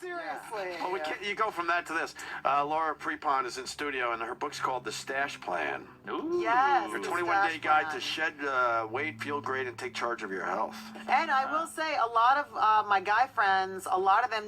Seriously. Well, you go from that to this. Laura Prepon is in studio, and her book's called The Stash Plan. Ooh. Yes. Your the 21-day Stash guide Plan. to shed weight, feel great, and take charge of your health. And I will say, a lot of my guy friends, a lot of them,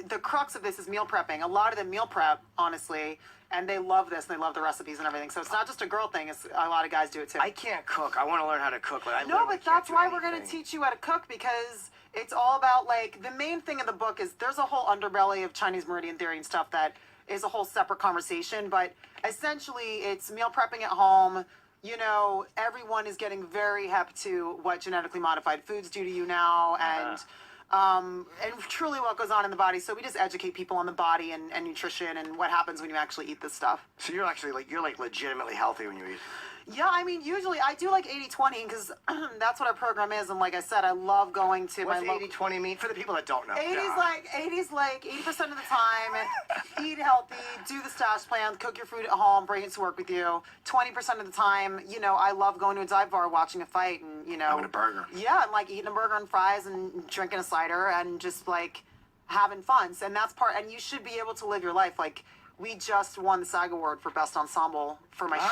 the crux of this is meal prepping. A lot of them meal prep, honestly, and they love this, and they love the recipes and everything. So it's not just a girl thing, it's a lot of guys do it too. I can't cook. I want to learn how to cook. But I No, literally but that's can't do why we're going to anything. teach you how to cook, because it's all about, like, the main thing in the book is there's a whole underbelly of Chinese meridian theory and stuff that is a whole separate conversation, but essentially it's meal prepping at home. You know, everyone is getting very hep to what genetically modified foods do to you now, and truly what goes on in the body. So we just educate people on the body and nutrition and what happens when you actually eat this stuff. So you're actually you're legitimately healthy when you eat. Yeah, I mean, usually I do like 80-20 because that's what our program is. And like I said, I love going to What's my local... 80-20 mean for the people that don't know? 80's like 80% of the time, eat healthy, do the stash plan, cook your food at home, bring it to work with you. 20% of the time, you know, I love going to a dive bar, watching a fight, and, you know... Having a burger. Yeah, and like eating a burger and fries and drinking a cider and just like having fun. And that's part... And you should be able to live your life. Like, we just won the SAG Award for Best Ensemble for my show.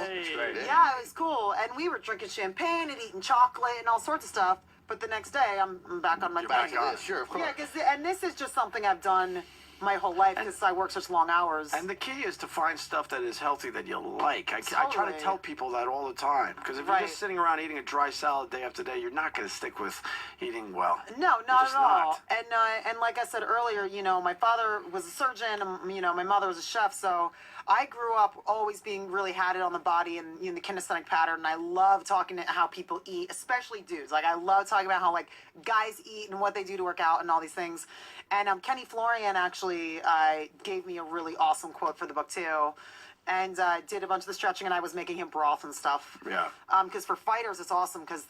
Hey. Yeah, it was cool. And we were drinking champagne and eating chocolate and all sorts of stuff. But the next day, I'm back on my You're thing. back on it. Sure, of course. Yeah, and this is just something I've done my whole life because I work such long hours. And the key is to find stuff that is healthy that you like. I try to Totally. tell people that all the time. Because if you're Right. just sitting around eating a dry salad day after day, you're not going to stick with eating well. No, not just at all. not. And like I said earlier, you know, my father was a surgeon, and, you know, my mother was a chef, so I grew up always being really had it on the body and, you know, the kinesthetic pattern. And I love talking to how people eat, especially dudes. Like, I love talking about how, like, guys eat and what they do to work out and all these things. And Kenny Florian actually gave me a really awesome quote for the book too, and did a bunch of the stretching, and I was making him broth and stuff. Yeah. Because for fighters, it's awesome because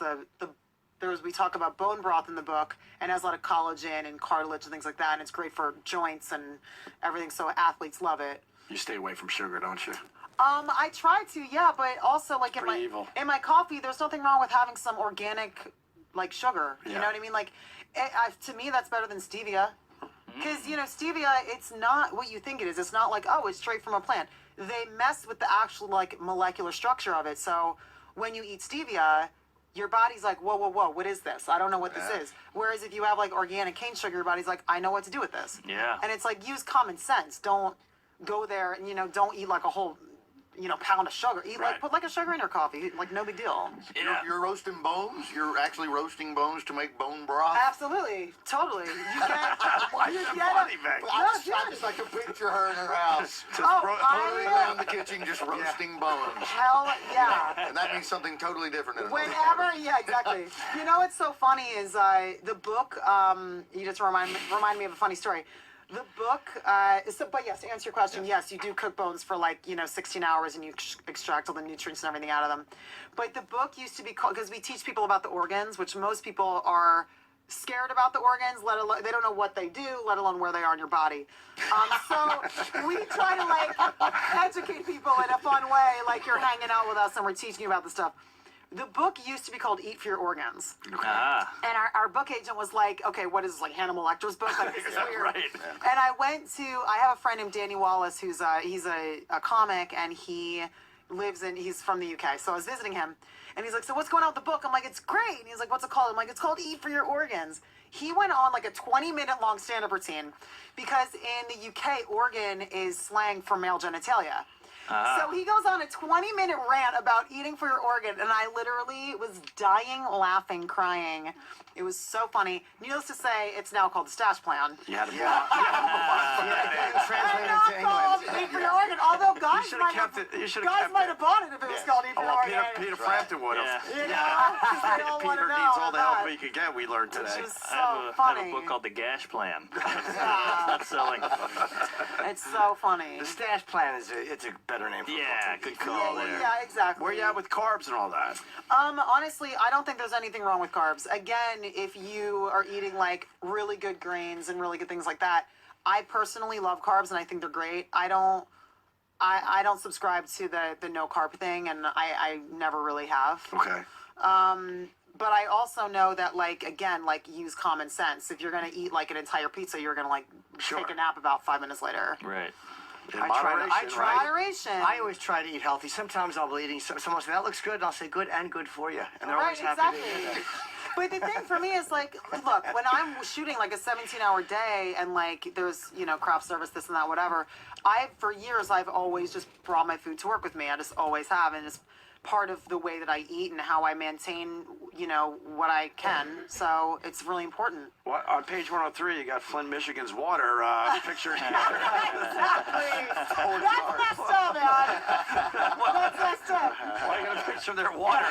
we talk about bone broth in the book, and it has a lot of collagen and cartilage and things like that, and it's great for joints and everything. So athletes love it. You stay away from sugar, don't you? I try to, yeah, but also like in Pretty evil. my coffee, there's nothing wrong with having some organic, like, sugar. You Yeah. know what I mean? Like, to me, that's better than stevia. Because, you know, stevia, it's not what you think it is. It's not like, oh, it's straight from a plant. They mess with the actual, like, molecular structure of it. So when you eat stevia, your body's like, whoa, whoa, whoa, what is this? I don't know what this is. Whereas if you have, like, organic cane sugar, your body's like, I know what to do with this. Yeah. And it's like, use common sense. Don't go there and, you know, don't eat, like, a whole, you know, pound of sugar. Eat, Right. like, put, like, a sugar in your coffee. Like, no big deal. Yeah. You're roasting bones? You're actually roasting bones to make bone broth? Absolutely. Totally. You get... Why are you funny, man? I just like to picture her in her house, Oh, around the kitchen, just roasting bones. Hell yeah. And that means something totally different in another Whenever, part. yeah, exactly. You know what's so funny is the book. You just remind me of a funny story. The book. But yes, to answer your question, yes, you do cook bones for, like, you know, 16 hours, and you extract all the nutrients and everything out of them. But the book used to be called, because we teach people about the organs, which most people are scared about the organs, let alone, they don't know what they do, let alone where they are in your body. So we try to, like, educate people in a fun way, like you're hanging out with us and we're teaching you about the stuff. The book used to be called Eat for Your Organs. Ah. And our book agent was like, okay, what is this, like Hannibal Lecter's book? Like, this is weird. Right. And I have a friend named Danny Wallace who's he's a comic, and he's from the UK. So I was visiting him, and he's like, so what's going on with the book? I'm like, it's great. And he's like, what's it called? I'm like, it's called Eat for Your Organs. He went on like a 20-minute long stand-up routine because in the UK, organ is slang for male genitalia. So he goes on a 20-minute rant about eating for your organ, and I literally was dying, laughing, crying. It was so funny. Needless to say, it's now called the Stash Plan. You had to Translate Not it to called English. Eat for Your Organ, although guys should've might kept have, it- you should've guys kept might it. have bought it if it was called Eat for Your Organ. Peter Frampton would have. Yeah. You know, 'cause they all want Peter to know needs all the help about he could get, we learned today. Which is I so have a funny. book called The Gash Plan. Yeah, Not selling. it's so funny. The stash plan it's a better name for Yeah, a book. good call there. Yeah, exactly. Where you at with carbs and all that? Honestly, I don't think there's anything wrong with carbs. Again, if you are eating like really good grains and really good things like that, I personally love carbs and I think they're great. I don't subscribe to the no carb thing, and I never really have. Okay. But I also know that, like, again, like, use common sense. If you're gonna eat like an entire pizza, you're gonna like take a nap about 5 minutes later. Right. In I try to- I moderation, try- right? Moderation. I always try to eat healthy. Sometimes I'll be eating. Someone will say that looks good, and I'll say good and good for you, and they're Right, always happy to hear exactly. that. But the thing for me is like, look, when I'm shooting like a 17-hour day and like there's, you know, craft service, this and that, whatever, for years, I've always just brought my food to work with me. I just always have. And it's part of the way that I eat and how I maintain, you know, what I can. So it's really important. What, on page 103, you got Flint, Michigan's water picture. That's messed up, man. That's messed up. Why you got a picture of their water?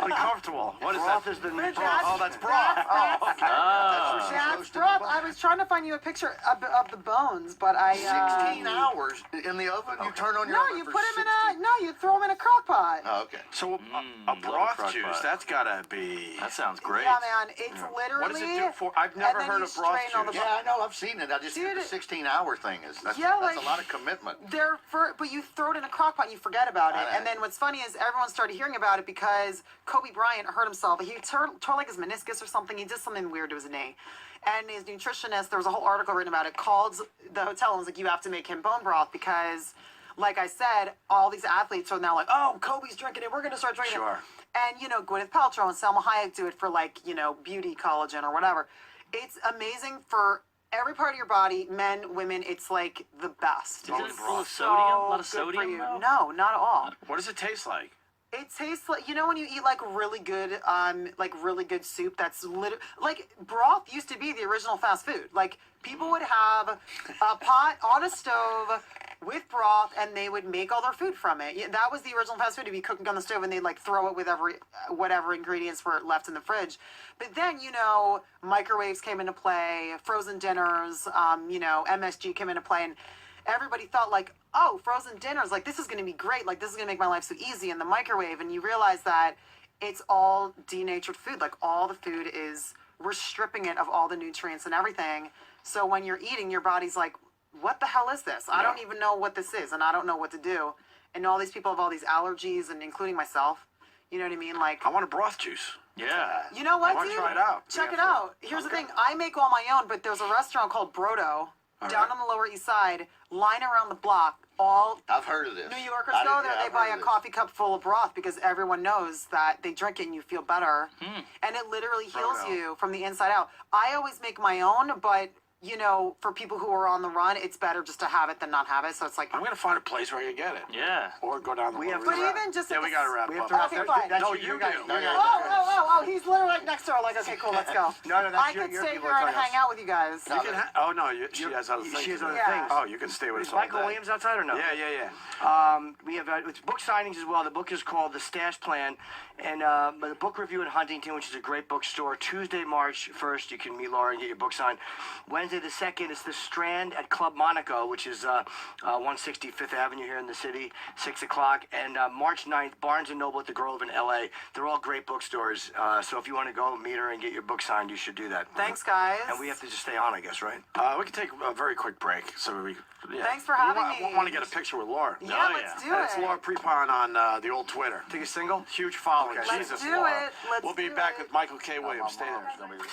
Uncomfortable. What is Broth that? has been. Oh, that's broth. Oh, okay. Oh. That's broth. I was trying to find you a picture of the bones, but I. 16 hours in the oven? You turn on your No, oven you for put them 16 in a. No, you throw them in a crock pot. Oh, okay. So a love broth crock juice, pot. that's gotta be. That sounds great. Yeah, man. It's literally. What does it do for? I've never and then heard you of broth strain all the juice. Yeah, I know. I've seen it. I just Dude, the 16-hour thing that's yeah, that's like- a lot of commitment. But you throw it in a crock pot and you forget about it. I know. And then what's funny is everyone started hearing about it because Kobe Bryant hurt himself. He tore like his meniscus or something. He did something weird to his knee. And his nutritionist, there was a whole article written about it, called the hotel and was like, you have to make him bone broth because, like I said, all these athletes are now like, oh, Kobe's drinking it. We're going to start drinking Sure. it. And, you know, Gwyneth Paltrow and Selma Hayek do it for, like, you know, beauty collagen or whatever. It's amazing for every part of your body, men, women. It's like the best. Isn't it It's full of so sodium? A lot of good for sodium, you. though? No, not at all. What does it taste like? It tastes like, you know, when you eat like really good soup that's like broth used to be the original fast food. Like people would have a pot on a stove with broth and they would make all their food from it. Yeah, that was the original fast food, to be cooking on the stove, and they'd like throw it with whatever ingredients were left in the fridge. But then, you know, microwaves came into play, frozen dinners, you know, MSG came into play, and everybody thought like, oh, frozen dinners, like this is going to be great, like this is going to make my life so easy in the microwave. And you realize that it's all denatured food. Like all the food is, we're stripping it of all the nutrients and everything. So when you're eating, your body's like, what the hell is this? I don't even know what this is, and I don't know what to do. And all these people have all these allergies, and including myself. You know what I mean? Like, I want a broth juice. Yeah. you know what, I wanna dude? try it out. Check Yeah, it out. Here's the thing. I make all my own, but there's a restaurant called Brodo down right. on the Lower East Side, line around the block. All I've heard of this. New Yorkers I go didn't- there, yeah, they I've buy heard a of this. coffee cup full of broth because everyone knows that they drink it and you feel better. And it literally heals Brodo. you from the inside out. I always make my own, but, you know, for people who are on the run, it's better just to have it than not have it. So it's like, I'm gonna find a place where I can get it. Yeah. Or go down the We have Lower to East but Side. even just Yeah, at we the gotta wrap We have up. to wrap Okay, that- fine. that's No, you you guys. do. No, You no, do. Oh, he's literally right next door. Like, okay, cool, let's go. No, that's I your- could your stay people here are and telling us. hang out with you guys. You can oh no, she has other things. She has to do. other Yeah. things. Oh, you can stay with Is us all Michael day. Williams outside or no? Yeah. We have it's book signings as well. The book is called The Stash Plan, and the book review at Huntington, which is a great bookstore. Tuesday, March 1st, you can meet Laura and get your book signed. Wednesday the 2nd is The Strand at Club Monaco, which is 165th Avenue here in the city, 6 o'clock. And March 9th, Barnes & Noble at the Grove in LA. They're all great bookstores, so if you want to go meet her and get your book signed, you should do that. Thanks, guys. And we have to just stay on, I guess, right? We can take a very quick break. So we. Yeah. Thanks for having me. I want to get a picture with Laura. Yeah, Oh, let's yeah. do It's it. Laura Prepon on the old Twitter. Take a single? Huge following. Okay. Let's Jesus, do Laura. it. Let's We'll be do back it. with Michael K. Williams. My Stay there. mom's gonna be-